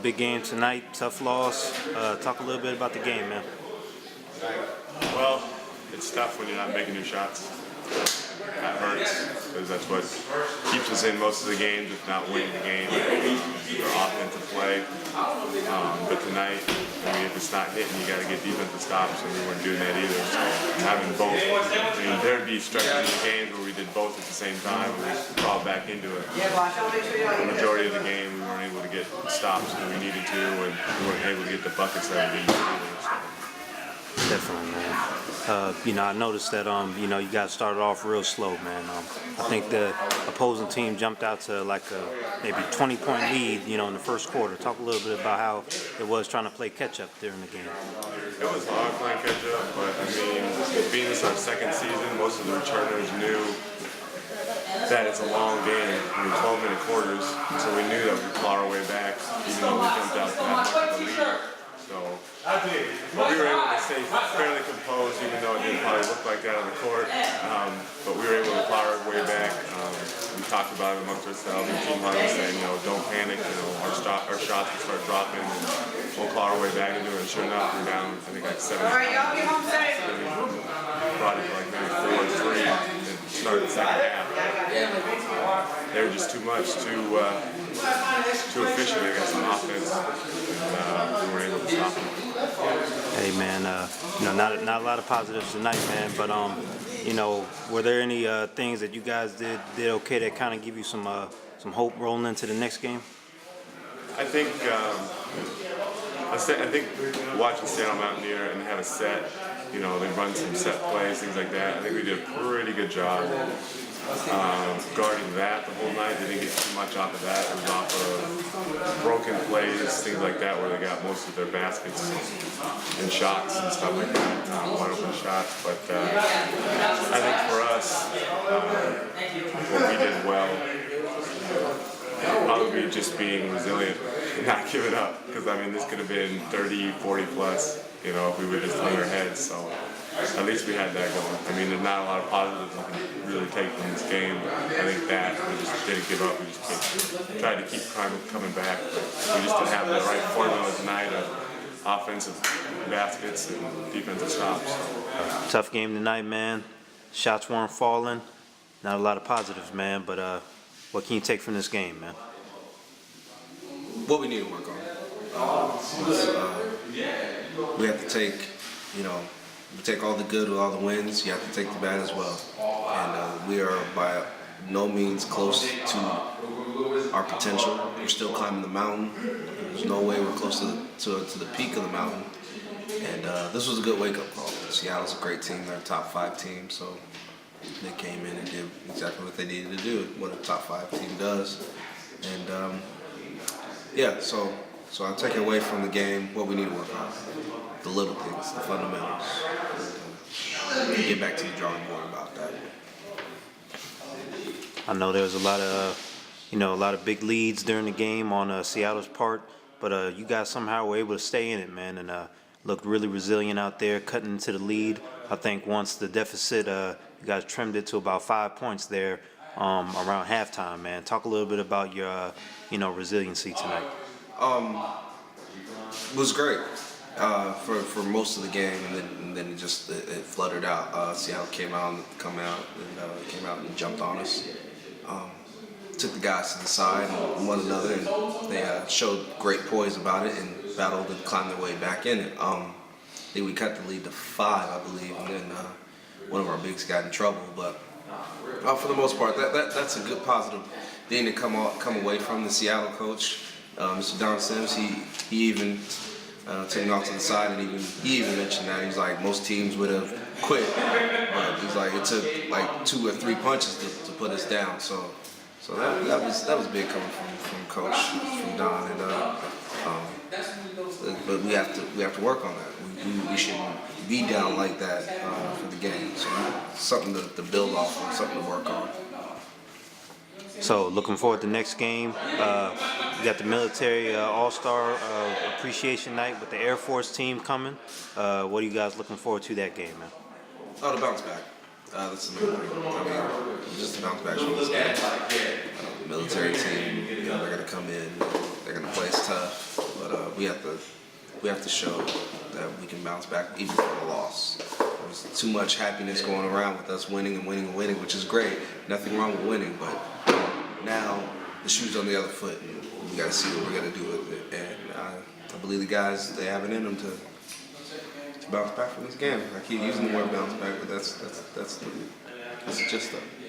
Big game tonight, tough loss. Talk a little bit about the game, man. Well, it's tough when you're not making your shots. That hurts because that's what keeps us in most of the games, if not winning the game. Our offensive play. But tonight, if it's not hitting, you got to get defensive stops, and we weren't doing that either. So having both, there'd be stretches in the games where we did both at the same time, and we crawled back into it. The majority of the game, we weren't able to get stops that we needed to, and we weren't able to get the buckets that we needed either. So. Definitely, man. I noticed that you guys started off real slow, man. I think the opposing team jumped out to like a maybe 20-point lead, in the first quarter. Talk a little bit about how it was trying to play catch-up during the game. It was hard playing catch-up, but being this our second season, most of the returners knew that it's a long game. 12-minute quarters, so we knew that we'd claw our way back, even though we jumped out to that much of a lead. So we were able to stay fairly composed, even though it didn't probably look like that on the court. But we were able to claw our way back. We talked about it amongst ourselves in team huddle, saying, don't panic. Our shots will start dropping, and we'll claw our way back into it. And sure enough, we're down, I think, like 7. Brought it to like maybe 4-3 and started the second half. They were just too much, too efficient, I guess, on offense. And we weren't able to stop them. Hey, man, not a lot of positives tonight, man, but were there any things that you guys did okay that kind of give you some hope rolling into the next game? I think watching Seattle Mountaineers and have a set, they run some set plays, things like that. I think we did a pretty good job guarding that the whole night. They didn't get too much off of that. It was off of broken plays, things like that, where they got most of their baskets and shots and stuff like that, wide open shots. But I think for us, what we did well, probably just being resilient and not giving up. Because, this could have been 30, 40 plus, if we would have just hung our heads. So at least we had that going. There's not a lot of positives you can really take from this game. I think that we just didn't give up. We just tried to keep coming back. But we just didn't have the right formula tonight of offensive baskets and defensive stops. Tough game tonight, man. Shots weren't falling. Not a lot of positives, man. But what can you take from this game, man? What we need to work on. We have to take, we take all the good with all the wins. You have to take the bad as well. And we are by no means close to our potential. We're still climbing the mountain. There's no way we're close to the peak of the mountain. And this was a good wake-up call. Seattle's a great team. They're a top 5 team, so they came in and did exactly what they needed to do, what a top 5 team does. And so I'll take away from the game what we need to work on. The little things, the fundamentals. And get back to the drawing board about that. I know there was a lot of big leads during the game on Seattle's part, but you guys somehow were able to stay in it, man, and looked really resilient out there, cutting into the lead. I think once the deficit, you guys trimmed it to about 5 points there around halftime, man. Talk a little bit about your, resiliency tonight. It was great for most of the game, and then it fluttered out. Seattle came out and jumped on us. Took the guys to the side and one another, and they showed great poise about it and battled and climbed their way back in it. I think we cut the lead to 5, I believe, and then one of our bigs got in trouble. But for the most part, that's a good positive thing to come away from. The Seattle coach, Mr. Don Sims, he even took me off to the side, and he even mentioned that he's like, most teams would have quit, but he's like, it took like 2 or 3 punches to put us down. So that was big coming from Coach, from Don, and but we have to work on that. We shouldn't be down like that for the game. So something to build off of, something to work on. So looking forward to the next game. You got the military All-Star Appreciation Night with the Air Force team coming. What are you guys looking forward to that game, man? Oh, the bounce back. That's the main thing. Just the bounce back from this game. The military team, they're going to come in. They're going to play us tough. we have to show that we can bounce back even from a loss. There's too much happiness going around with us winning and winning and winning, which is great. Nothing wrong with winning, but now the shoe's on the other foot, and we got to see what we're gonna do with it. And I believe the guys, they have it in them to bounce back from this game. I keep using the word bounce back, but that's the gist of it.